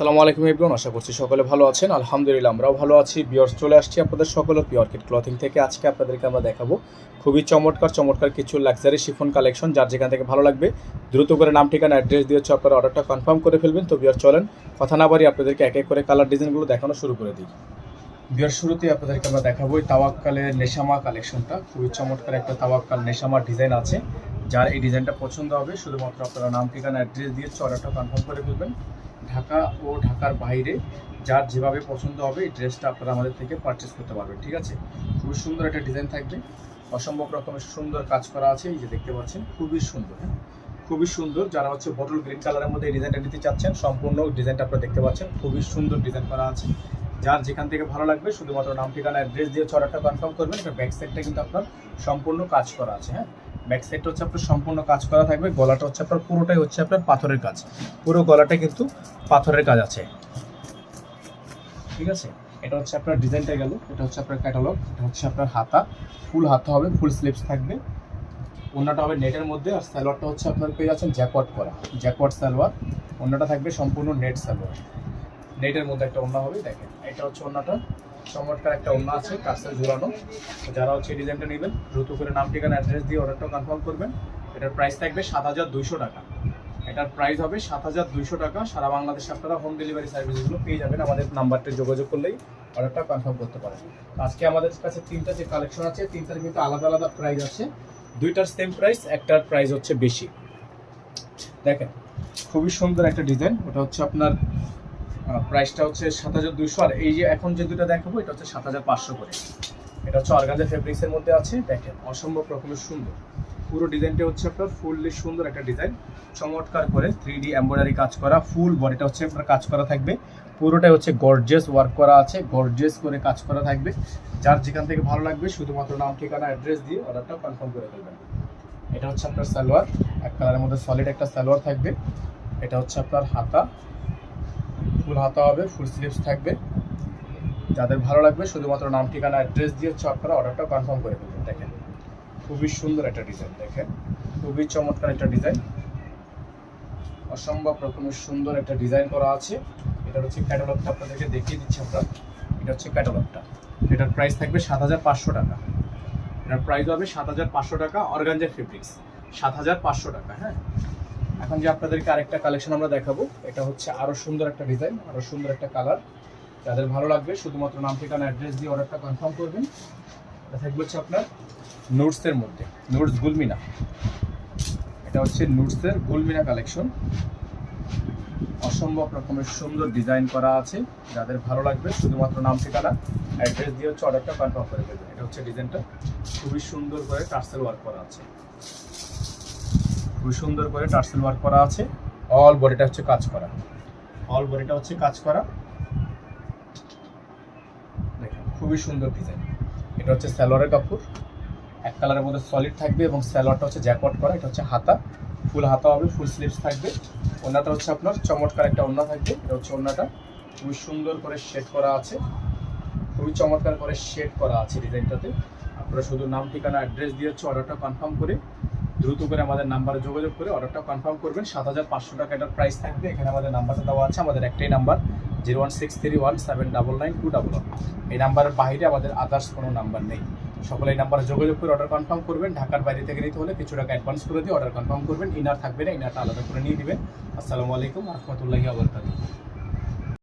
আসসালামু আলাইকুম এভরিওয়ান, আশা করছি সকলে ভালো আছেন। আলহামদুলিল্লাহ আমরাও ভালো আছি। ভিউয়ার্স, চলে আসছি আপনাদের সকলের পিওর কিড ক্লথিং থেকে। আজকে আপনাদেরকে আমরা দেখাবো খুবই চমৎকার কিছু লাক্সারি শিফন কালেকশন। যার যেখান থেকে ভালো লাগবে দ্রুত করে নাম ঠিকানা অ্যাড্রেস দিয়ে হচ্ছে আপনার অর্ডারটা কনফার্ম করে ফেলবেন। তো ভিউয়ার্স চলেন কথা না বাড়িয়ে আপনাদেরকে এক এক করে কালার ডিজাইনগুলো দেখানো শুরু করে দিই। ভিউয়ার্স, শুরুতেই আপনাদেরকে আমরা দেখাবো এই তাওয়াক্কালের নেশামা কালেকশনটা। খুবই চমৎকার একটা তাওয়াক্কাল নেশামা ডিজাইন আছে। যার এই ডিজাইনটা পছন্দ হবে শুধুমাত্র আপনারা নাম ঠিকানা অ্যাড্রেস দিয়ে অর্ডারটা কনফার্ম করে ফেলবেন। ঢাকা ও ঢাকার বাইরে যার যেভাবে পছন্দ হবে এই ড্রেসটা আপনারা আমাদের থেকে পারচেস করতে পারবেন। ঠিক আছে, খুবই সুন্দর একটা ডিজাইন থাকবে, অসম্ভব রকমের সুন্দর কাজ করা আছে। এই যে দেখতে পাচ্ছেন খুবই সুন্দর, হ্যাঁ খুবই সুন্দর। যারা হচ্ছে বটল গ্রিন কালারের মধ্যে এই ডিজাইনটা নিতে চাচ্ছেন, সম্পূর্ণ ডিজাইনটা আপনারা দেখতে পাচ্ছেন, খুবই সুন্দর ডিজাইন করা আছে। যার যেখান থেকে ভালো লাগবে শুধুমাত্র নাম ঠিকানা অ্যাড্রেস দিয়ে অর্ডারটা কনফার্ম করবেন। এটা ব্যাক সাইডটা কিন্তু আপনার সম্পূর্ণ কাজ করা আছে। হ্যাঁ, ব্যাক সাইডটা হচ্ছে আপনার সম্পূর্ণ কাজ করা থাকবে। গলাটা হচ্ছে আপনার পুরোটাই হচ্ছে আপনার পাথরের কাজ, পুরো গলাটা কিন্তু পাথরের কাজ আছে। ঠিক আছে, এটা হচ্ছে আপনার ডিজাইনটা গেল। এটা হচ্ছে আপনার ক্যাটালগ। এটা হচ্ছে আপনার হাতা, ফুল হাতা হবে, ফুল স্লিভস থাকবে। ওন্নাটা হবে নেটের মধ্যে, আর সালোয়ারটা হচ্ছে আপনার পেয়ে যাচ্ছেন জ্যাকওয়ার্ড করা, জ্যাকওয়ার্ড সালোয়ার। ওন্নাটা থাকবে সম্পূর্ণ নেট সালোয়ার, নেটের মধ্যে একটা ওন্না হবে। দেখেন এটা হচ্ছে ওন্নাটা, চমৎকার একটা ওন্না আছে কাজটা ঝুলানো। যারা হচ্ছে ডিজাইনটা নেবেন দ্রুত করে নাম ঠিকানা অ্যাড্রেস দিয়ে অর্ডারটা কনফার্ম করবেন। এটার প্রাইস থাকবে 7,200 টাকা। এটার প্রাইস হবে 7,200 টাকা। সারা বাংলাদেশে আপনারা হোম ডেলিভারি সার্ভিসগুলো পেয়ে যাবেন। আমাদের নাম্বারটা যোগাযোগ করলেই অর্ডারটা কনফার্ম করতে পারেন। আজকে আমাদের কাছে তিনটা যে কালেকশন আছে, তিনটার কিন্তু আলাদা আলাদা প্রাইস আছে। দুইটার সেম প্রাইস, একটার প্রাইস হচ্ছে বেশি। দেখেন খুবই সুন্দর একটা ডিজাইন। ওটা হচ্ছে আপনার প্রাইসটা হচ্ছে 7,200। আর এই যে এখন যে দুটো দেখাবো এটা হচ্ছে 7,500 করে। এটা হচ্ছে অর্গানজা ফেব্রিক্সের মধ্যে আছে। দেখেন অসম্ভব রকমের সুন্দর, পুরো ডিজাইনটা হচ্ছে আপনার ফুললি সুন্দর একটা ডিজাইন, চমৎকার করে 3D এমব্রয়ডারি কাজ করা। ফুল বডিটা হচ্ছে আপনার কাজ করা থাকবে, পুরোটাই হচ্ছে গর্জিয়াস ওয়ার্ক করা আছে, গর্জিয়াস করে কাজ করা থাকবে। যার যেখান থেকে ভালো লাগবে শুধুমাত্র নাম ঠিকানা অ্যাড্রেস দিয়ে অর্ডারটা কনফার্ম করে ফেলবেন। এটা হচ্ছে আপনার সালোয়ার, এক কালারের মধ্যে সলিড একটা সালোয়ার থাকবে। এটা হচ্ছে আপনার হাতা, ফুল হাতা হবে, ফুল স্লিভস থাকবে। যাদের ভালো লাগবে শুধুমাত্র নাম ঠিকানা অ্যাড্রেস দিয়ে হচ্ছে আপনারা অর্ডারটা কনফার্ম করে ফেলবেন। দেখেন খুবই সুন্দর একটা ডিজাইন, দেখেন খুবই চমৎকার একটা ডিজাইন, অসম্ভব রকমের সুন্দর একটা ডিজাইন করা আছে। এটা হচ্ছে ক্যাটালগটা আপনাদেরকে দেখিয়ে দিচ্ছি আমরা। এটা হচ্ছে ক্যাটালগটা। এটার প্রাইস থাকবে 7,500 টাকা। এটার প্রাইস হবে 7,500 টাকা। অর্গানজা ফেব্রিক্স 7,500 টাকা। হ্যাঁ, এখন যে আপনাদেরকে আরেকটা কালেকশন আমরা দেখাবো, এটা হচ্ছে আরো সুন্দর একটা ডিজাইন, আরো সুন্দর একটা কালার। যাদের ভালো লাগবে শুধুমাত্র নাম ঠিকানা অ্যাড্রেস দিয়ে অর্ডারটা কনফার্ম করবেন। এটা থাকবে হচ্ছে আপনার নোটসের মধ্যে, নোটস গুলমিনা। এটা হচ্ছে নোটসের গুলমিনা কালেকশন, অসম্ভব রকমের সুন্দর ডিজাইন করা আছে। যাদের ভালো লাগবে শুধুমাত্র নাম ঠিকানা অ্যাড্রেস দিয়ে হচ্ছে অর্ডারটা কনফার্ম করে দেবেন। এটা হচ্ছে ডিজাইনটা, খুবই সুন্দর করে টার্সেল ওয়ার্ক করা আছে, খুবই সুন্দর করে টার্সেল ওয়ার্ক করা আছে। অল বডিটা হচ্ছে কাজ করা, অল বডিটা হচ্ছে কাজ করা। দেখেন খুবই সুন্দর ডিজাইন। এটা হচ্ছে সালোয়ারের কাপড়, এক কালারের মধ্যে সলিড থাকবে এবং সালোয়ারটা হচ্ছে জ্যাকওয়ার্ড করা। এটা হচ্ছে হাতা, ফুল হাতা হবে, ফুল স্লিভস থাকবে। ওন্নাটা হচ্ছে আপনার চমৎকার একটা ওন্না থাকবে। এটা হচ্ছে ওন্নাটা, খুবই সুন্দর করে শেড করা আছে, খুবই চমৎকার করে শেড করা আছে ডিজাইনটাতে। আপনারা শুধু নাম ঠিকানা অ্যাড্রেস দিয়ে হচ্ছে অর্ডারটা কনফার্ম করে দ্রুত করে আমাদের নাম্বারে যোগাযোগ করে অর্ডারটা কনফার্ম করবেন। 7,500 টাকা এটার প্রাইস থাকবে। এখানে আমাদের নাম্বারটা দেওয়া আছে, আমাদের একটাই নাম্বার 01631799211। এই নাম্বারের বাইরে আমাদের আদার্স কোনো নাম্বার নেই। সকলে এই নাম্বারে যোগাযোগ করে অর্ডার কনফার্ম করবেন। ঢাকার বাইরে থেকে নিতে হলে কিছু টাকা অ্যাডভান্স করে দিয়ে অর্ডার কনফার্ম করবেন। ইনার থাকবে না, ইনারটা আলাদা করে নিয়ে নেবেন। আসসালামু আলাইকুম ওয়া রাহমাতুল্লাহি ওয়া বারাকাতুহু।